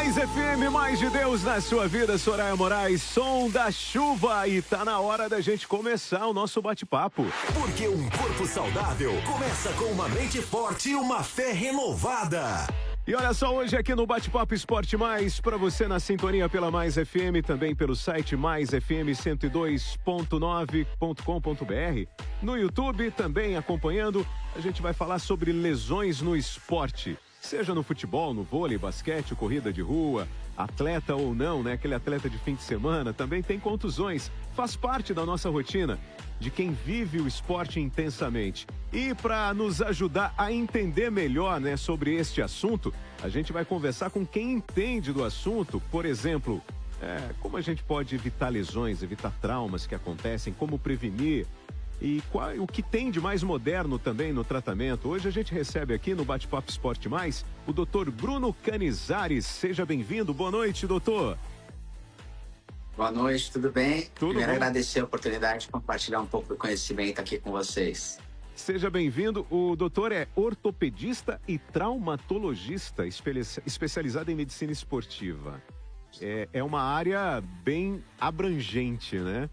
Mais FM, mais de Deus na sua vida, Soraya Moraes, som da chuva, e tá na hora da gente começar o nosso bate-papo. Porque um corpo saudável começa com uma mente forte e uma fé renovada. E olha só, hoje aqui no Bate-Papo Esporte Mais, para você na sintonia pela Mais FM, também pelo site maisfm102.9.com.br, no YouTube também acompanhando, a gente vai falar sobre lesões no esporte. Seja no futebol, no vôlei, basquete, corrida de rua, atleta ou não, né? Aquele atleta de fim de semana também tem contusões. Faz parte da nossa rotina, de quem vive o esporte intensamente. E para nos ajudar a entender melhor, né, sobre este assunto, a gente vai conversar com quem entende do assunto. Por exemplo, como a gente pode evitar lesões, evitar traumas que acontecem, como prevenir. E o que tem de mais moderno também no tratamento. Hoje a gente recebe aqui no Bate-Papo Esporte Mais o Dr. Bruno Canizares. Seja bem-vindo. Boa noite, doutor. Boa noite, tudo bem? Tudo Quero bom? agradecer a oportunidade de compartilhar um pouco do conhecimento aqui com vocês. Seja bem-vindo. O doutor é ortopedista e traumatologista, especializado em medicina esportiva. É uma área bem abrangente, né?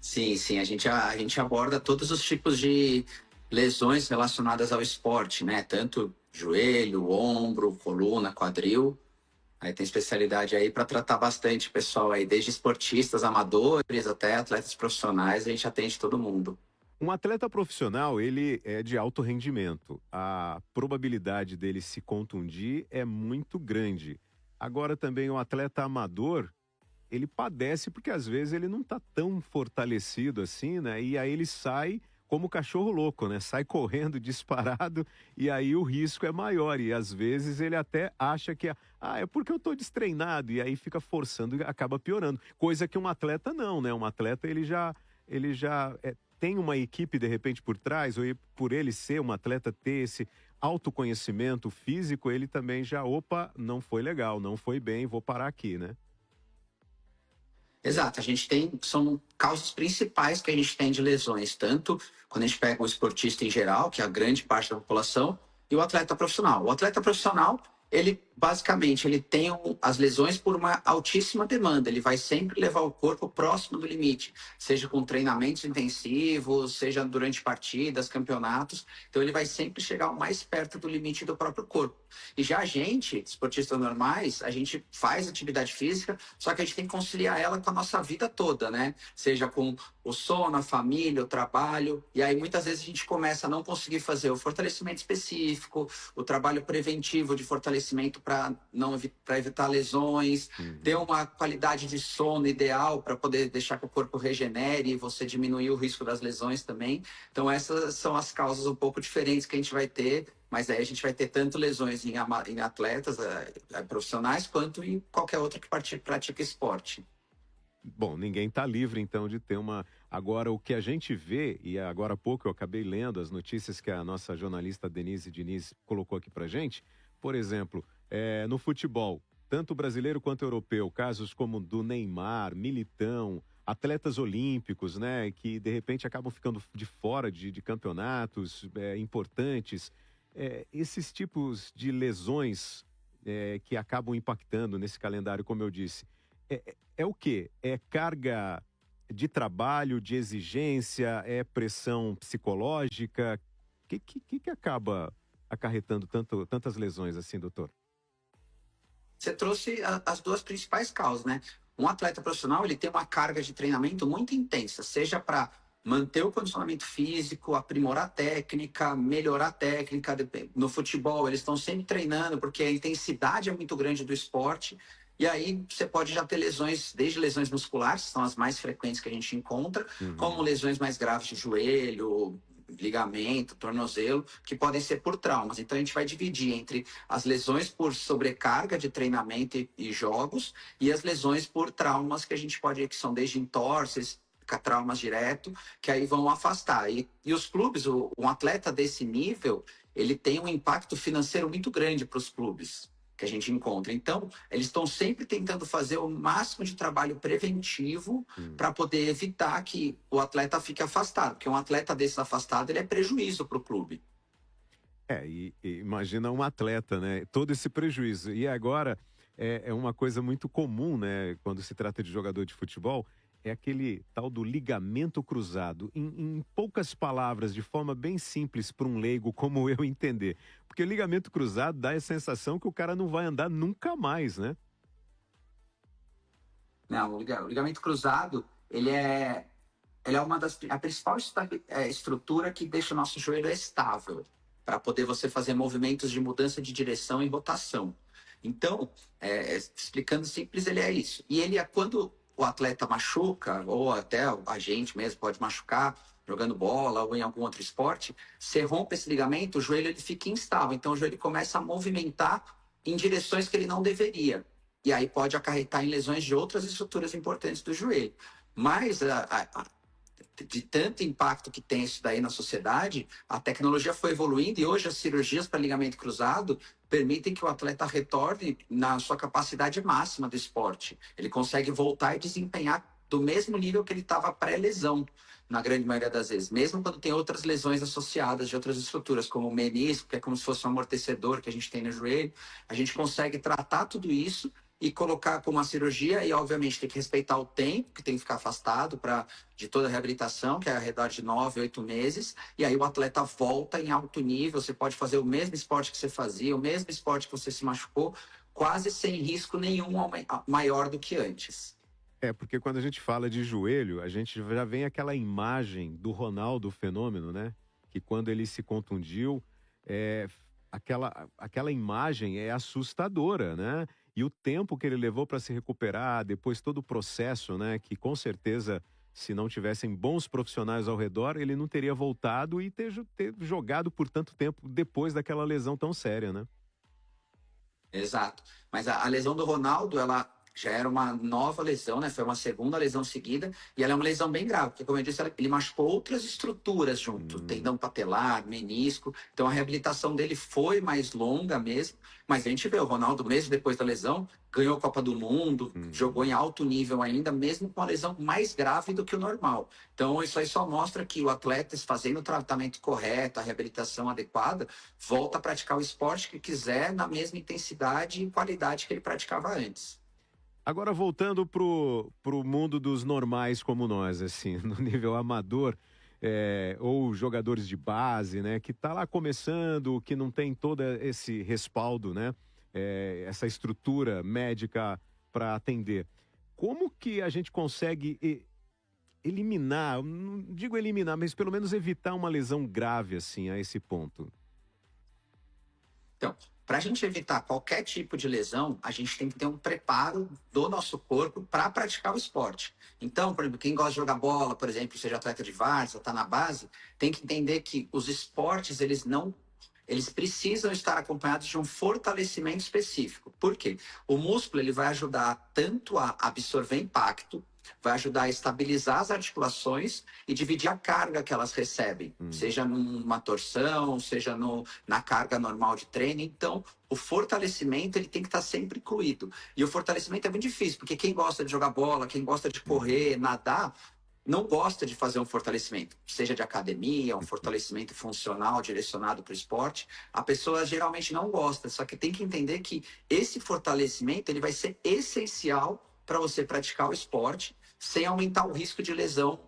Sim, a gente aborda todos os tipos de lesões relacionadas ao esporte, né? Tanto joelho, ombro, coluna, quadril. Aí tem especialidade aí para tratar bastante pessoal aí, desde esportistas amadores até atletas profissionais, a gente atende todo mundo. Um atleta profissional, ele é de alto rendimento. A probabilidade dele se contundir é muito grande. Agora também o atleta amador, ele padece porque às vezes ele não está tão fortalecido assim, né? E aí ele sai como cachorro louco, né? Sai correndo disparado e aí o risco é maior. E às vezes ele até acha que é porque eu estou destreinado, e aí fica forçando e acaba piorando. Coisa que um atleta não, né? Um atleta ele já tem uma equipe de repente por trás, ou por ele ser um atleta ter esse autoconhecimento físico, ele também já, não foi legal, não foi bem, vou parar aqui, né? Exato, são causas principais que a gente tem de lesões, tanto quando a gente pega o esportista em geral, que é a grande parte da população, e o atleta profissional. O atleta profissional, ele basicamente tem as lesões por uma altíssima demanda, ele vai sempre levar o corpo próximo do limite, seja com treinamentos intensivos, seja durante partidas, campeonatos, então ele vai sempre chegar o mais perto do limite do próprio corpo. E já a gente, esportistas normais, a gente faz atividade física, só que a gente tem que conciliar ela com a nossa vida toda, né? Seja com o sono, a família, o trabalho, e aí muitas vezes a gente começa a não conseguir fazer o fortalecimento específico, o trabalho preventivo de fortalecimento para evitar lesões, ter uma qualidade de sono ideal para poder deixar que o corpo regenere e você diminuir o risco das lesões também. Então essas são as causas um pouco diferentes que a gente vai ter, mas aí a gente vai ter tanto lesões em atletas profissionais quanto em qualquer outro que pratica esporte. Bom, ninguém está livre, então, de ter uma... Agora, o que a gente vê, e agora há pouco eu acabei lendo as notícias que a nossa jornalista Denise Diniz colocou aqui pra gente, por exemplo, no futebol, tanto brasileiro quanto europeu, casos como do Neymar, Militão, atletas olímpicos, né, que de repente acabam ficando de fora de campeonatos importantes. Esses tipos de lesões que acabam impactando nesse calendário, como eu disse, é o quê? É carga de trabalho, de exigência, é pressão psicológica? O que acaba acarretando tantas lesões assim, doutor? Você trouxe as duas principais causas, né? Um atleta profissional, ele tem uma carga de treinamento muito intensa, seja para manter o condicionamento físico, aprimorar a técnica, melhorar a técnica. No futebol, eles estão sempre treinando, porque a intensidade é muito grande do esporte. E aí você pode já ter lesões, desde lesões musculares, que são as mais frequentes que a gente encontra, como lesões mais graves de joelho, ligamento, tornozelo, que podem ser por traumas. Então a gente vai dividir entre as lesões por sobrecarga de treinamento e jogos e as lesões por traumas que que são desde entorses, traumas direto, que aí vão afastar. E os clubes, um atleta desse nível, ele tem um impacto financeiro muito grande para os clubes que a gente encontra. Então, eles estão sempre tentando fazer o máximo de trabalho preventivo para poder evitar que o atleta fique afastado, porque um atleta desse afastado, ele é prejuízo para o clube. E imagina um atleta, né? Todo esse prejuízo. E agora é uma coisa muito comum, né? Quando se trata de jogador de futebol, é aquele tal do ligamento cruzado. Em poucas palavras, de forma bem simples para um leigo como eu entender. Porque o ligamento cruzado dá a sensação que o cara não vai andar nunca mais, né? Não, o ligamento cruzado, ele é a principal estrutura que deixa o nosso joelho estável, para poder você fazer movimentos de mudança de direção e rotação. Então, explicando simples, ele é isso. E ele é quando o atleta machuca, ou até a gente mesmo pode machucar, jogando bola ou em algum outro esporte, você rompe esse ligamento, o joelho ele fica instável. Então, o joelho começa a movimentar em direções que ele não deveria. E aí pode acarretar em lesões de outras estruturas importantes do joelho. Mas de tanto impacto que tem isso daí na sociedade, a tecnologia foi evoluindo e hoje as cirurgias para ligamento cruzado permitem que o atleta retorne na sua capacidade máxima do esporte. Ele consegue voltar e desempenhar do mesmo nível que ele estava pré-lesão, na grande maioria das vezes. Mesmo quando tem outras lesões associadas de outras estruturas, como o menisco, que é como se fosse um amortecedor que a gente tem no joelho, a gente consegue tratar tudo isso e colocar como uma cirurgia, e obviamente tem que respeitar o tempo, que tem que ficar afastado de toda a reabilitação, que é ao redor de 9, 8 meses, e aí o atleta volta em alto nível, você pode fazer o mesmo esporte que você fazia, o mesmo esporte que você se machucou, quase sem risco nenhum maior do que antes. Porque quando a gente fala de joelho, a gente já vem aquela imagem do Ronaldo Fenômeno, né? Que quando ele se contundiu, aquela imagem é assustadora, né? E o tempo que ele levou para se recuperar, depois todo o processo, né? Que com certeza, se não tivessem bons profissionais ao redor, ele não teria voltado e ter jogado por tanto tempo depois daquela lesão tão séria, né? Exato. Mas a lesão do Ronaldo, ela já era uma nova lesão, né? Foi uma segunda lesão seguida, e ela é uma lesão bem grave, porque, como eu disse, ele machucou outras estruturas junto, tendão patelar, menisco, então a reabilitação dele foi mais longa mesmo, mas a gente vê o Ronaldo, mesmo depois da lesão, ganhou a Copa do Mundo, jogou em alto nível ainda, mesmo com a lesão mais grave do que o normal. Então, isso aí só mostra que o atleta, fazendo o tratamento correto, a reabilitação adequada, volta a praticar o esporte que quiser na mesma intensidade e qualidade que ele praticava antes. Agora, voltando pro mundo dos normais como nós, assim, no nível amador, ou jogadores de base, né, que tá lá começando, que não tem todo esse respaldo, né, essa estrutura médica para atender. Como que a gente consegue eliminar, não digo eliminar, mas pelo menos evitar uma lesão grave, assim, a esse ponto? Então, para a gente evitar qualquer tipo de lesão, a gente tem que ter um preparo do nosso corpo para praticar o esporte. Então, por exemplo, quem gosta de jogar bola, por exemplo, seja atleta de várzea, está na base, tem que entender que os esportes, eles precisam estar acompanhados de um fortalecimento específico. Por quê? O músculo ele vai ajudar tanto a absorver impacto, vai ajudar a estabilizar as articulações e dividir a carga que elas recebem, seja numa torção, seja na carga normal de treino. Então, o fortalecimento ele tem que estar sempre incluído. E o fortalecimento é muito difícil, porque quem gosta de jogar bola, quem gosta de correr, nadar, não gosta de fazer um fortalecimento, seja de academia, um fortalecimento funcional direcionado para o esporte. A pessoa geralmente não gosta, só que tem que entender que esse fortalecimento ele vai ser essencial para você praticar o esporte sem aumentar o risco de lesão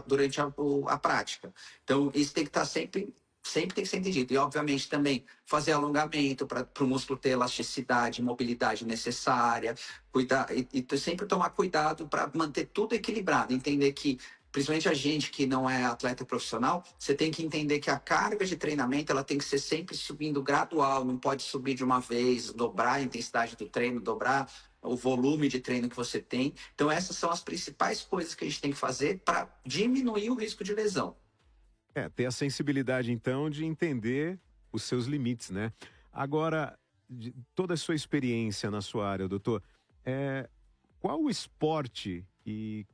durante a prática. Então, isso tem que estar sempre tem que ser entendido. E, obviamente, também fazer alongamento para o músculo ter elasticidade, mobilidade necessária, cuidar, e sempre tomar cuidado para manter tudo equilibrado. Entender que, principalmente a gente que não é atleta profissional, você tem que entender que a carga de treinamento ela tem que ser sempre subindo gradual, não pode subir de uma vez, dobrar a intensidade do treino, dobrar o volume de treino que você tem. Então, essas são as principais coisas que a gente tem que fazer para diminuir o risco de lesão. Ter a sensibilidade, então, de entender os seus limites, né? Agora, de toda a sua experiência na sua área, doutor, qual o esporte que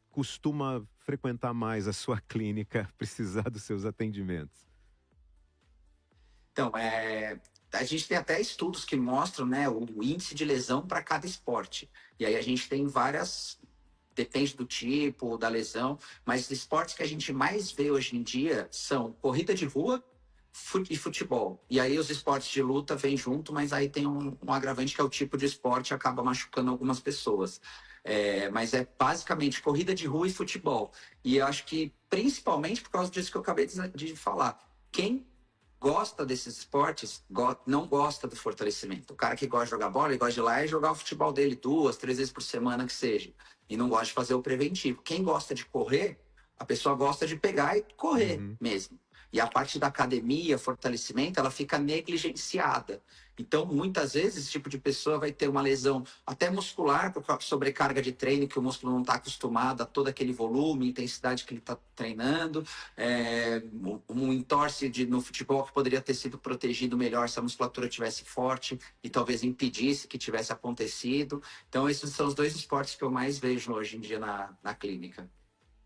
costuma frequentar mais a sua clínica, precisar dos seus atendimentos? Então, a gente tem até estudos que mostram, né, o índice de lesão para cada esporte. E aí a gente tem várias, depende do tipo, da lesão, mas os esportes que a gente mais vê hoje em dia são corrida de rua, e futebol. E aí os esportes de luta vêm junto, mas aí tem um agravante que é o tipo de esporte que acaba machucando algumas pessoas. Mas é basicamente corrida de rua e futebol. E eu acho que, principalmente por causa disso que eu acabei de falar, quem gosta desses esportes não gosta do fortalecimento. O cara que gosta de jogar bola, ele gosta de ir lá e jogar o futebol dele 2, 3 vezes por semana que seja. E não gosta de fazer o preventivo. Quem gosta de correr, a pessoa gosta de pegar e correr mesmo. E a parte da academia, fortalecimento, ela fica negligenciada. Então, muitas vezes, esse tipo de pessoa vai ter uma lesão até muscular, por causa de sobrecarga de treino, que o músculo não está acostumado a todo aquele volume, intensidade que ele está treinando. Um entorse no futebol que poderia ter sido protegido melhor se a musculatura tivesse forte e talvez impedisse que tivesse acontecido. Então, esses são os 2 esportes que eu mais vejo hoje em dia na clínica.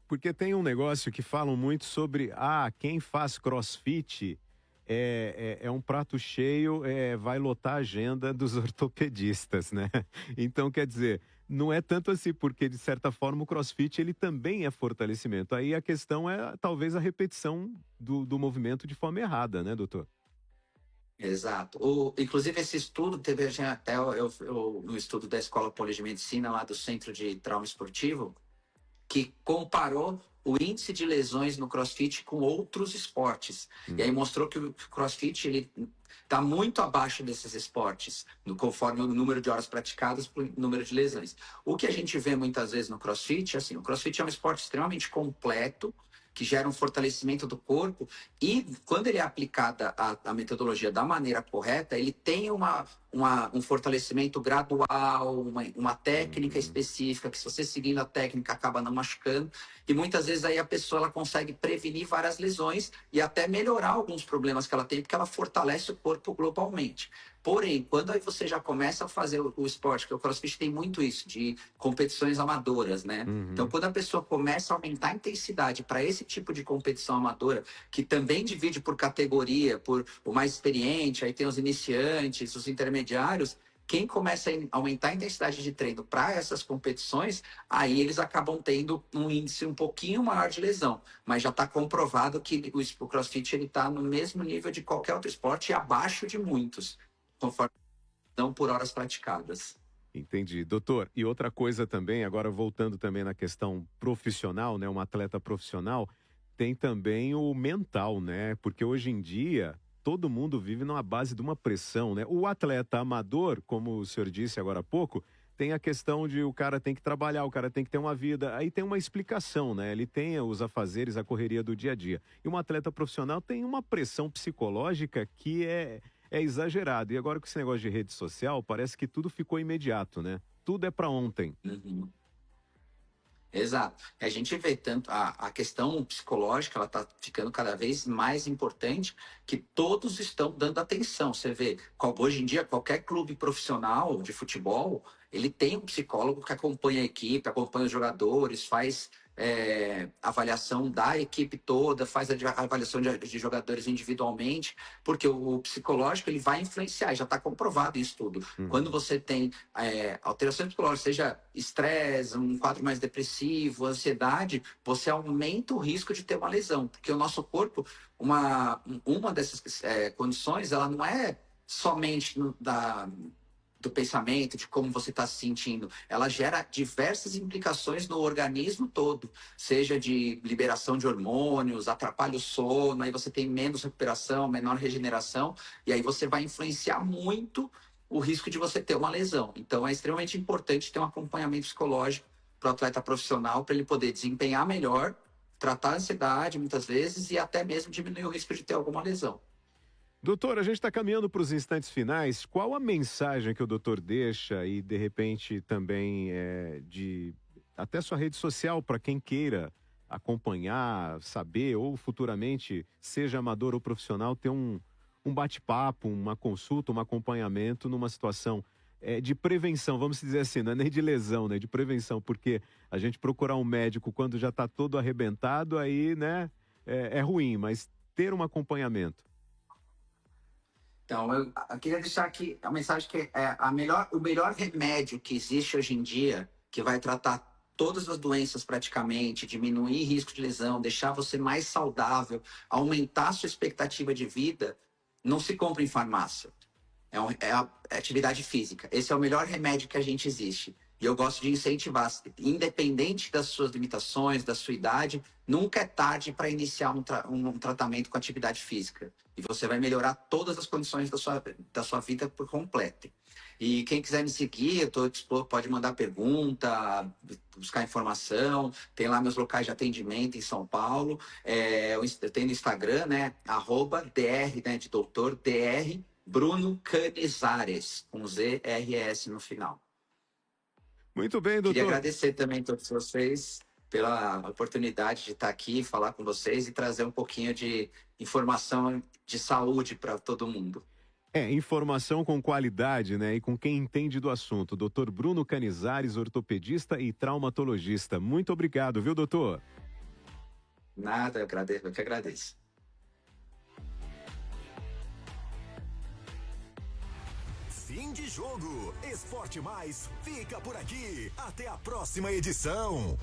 Porque tem um negócio que falam muito sobre, quem faz crossfit é um prato cheio, vai lotar a agenda dos ortopedistas, né? Então, quer dizer, não é tanto assim, porque de certa forma o crossfit ele também é fortalecimento. Aí a questão é talvez a repetição do movimento de forma errada, né, doutor? Exato. Inclusive, esse estudo teve até no estudo da Escola Poli de Medicina, lá do Centro de Trauma Esportivo, que comparou o índice de lesões no CrossFit com outros esportes. E aí mostrou que o CrossFit ele está muito abaixo desses esportes, conforme o número de horas praticadas por número de lesões. O que a gente vê muitas vezes no CrossFit, assim, o CrossFit é um esporte extremamente completo, que gera um fortalecimento do corpo, e quando ele é aplicada a metodologia da maneira correta, ele tem um fortalecimento gradual, uma técnica específica, que se você seguindo a técnica acaba não machucando, e muitas vezes aí a pessoa ela consegue prevenir várias lesões e até melhorar alguns problemas que ela tem, porque ela fortalece o corpo globalmente. Porém, quando aí você já começa a fazer o esporte, que o CrossFit tem muito isso, de competições amadoras, né? Então, quando a pessoa começa a aumentar a intensidade para esse tipo de competição amadora, que também divide por categoria, por o mais experiente, aí tem os iniciantes, os intermediários, quem começa a aumentar a intensidade de treino para essas competições, aí eles acabam tendo um índice um pouquinho maior de lesão. Mas já está comprovado que o CrossFit está no mesmo nível de qualquer outro esporte e abaixo de muitos, conforme não por horas praticadas. Entendi. Doutor, e outra coisa também, agora voltando também na questão profissional, né? Um atleta profissional, tem também o mental, né? Porque hoje em dia, todo mundo vive numa base de uma pressão, né? O atleta amador, como o senhor disse agora há pouco, tem a questão de o cara tem que trabalhar, o cara tem que ter uma vida. Aí tem uma explicação, né? Ele tem os afazeres, a correria do dia a dia. E um atleta profissional tem uma pressão psicológica que é exagerado. E agora com esse negócio de rede social, parece que tudo ficou imediato, né? Tudo é para ontem. Exato. A gente vê tanto a questão psicológica, ela está ficando cada vez mais importante, que todos estão dando atenção. Você vê, hoje em dia, qualquer clube profissional de futebol, ele tem um psicólogo que acompanha a equipe, acompanha os jogadores, faz avaliação da equipe toda, faz a avaliação de jogadores individualmente, porque o psicológico ele vai influenciar, já está comprovado isso tudo. Quando você tem alterações psicológicas, seja estresse, um quadro mais depressivo, ansiedade, você aumenta o risco de ter uma lesão, porque o nosso corpo, uma dessas condições, ela não é somente do pensamento, de como você está se sentindo, ela gera diversas implicações no organismo todo, seja de liberação de hormônios, atrapalha o sono, aí você tem menos recuperação, menor regeneração, e aí você vai influenciar muito o risco de você ter uma lesão. Então é extremamente importante ter um acompanhamento psicológico para o atleta profissional, para ele poder desempenhar melhor, tratar a ansiedade muitas vezes e até mesmo diminuir o risco de ter alguma lesão. Doutor, a gente está caminhando para os instantes finais. Qual a mensagem que o doutor deixa e, de repente, também de até sua rede social para quem queira acompanhar, saber ou futuramente, seja amador ou profissional, ter um bate-papo, uma consulta, um acompanhamento numa situação de prevenção, vamos dizer assim, não é nem de lesão, né? De prevenção, porque a gente procurar um médico quando já está todo arrebentado, aí, né, é ruim, mas ter um acompanhamento. Então, eu queria deixar aqui a mensagem que o melhor remédio que existe hoje em dia, que vai tratar todas as doenças praticamente, diminuir risco de lesão, deixar você mais saudável, aumentar a sua expectativa de vida, não se compra em farmácia. É atividade física. Esse é o melhor remédio que a gente existe. E eu gosto de incentivar, independente das suas limitações, da sua idade, nunca é tarde para iniciar um tratamento com atividade física. E você vai melhorar todas as condições da sua vida por completo. E quem quiser me seguir, eu estou disposto, pode mandar pergunta, buscar informação. Tem lá meus locais de atendimento em São Paulo. Eu tenho no Instagram, né? @dr, né, de doutor, dr Bruno Canizares, com ZRS no final. Muito bem, doutor. Queria agradecer também a todos vocês pela oportunidade de estar aqui, falar com vocês e trazer um pouquinho de informação de saúde para todo mundo. Informação com qualidade, né? E com quem entende do assunto. Dr. Bruno Canizares, ortopedista e traumatologista. Muito obrigado, viu, doutor? Nada, eu que agradeço. Fim de jogo. Esporte Mais fica por aqui. Até a próxima edição.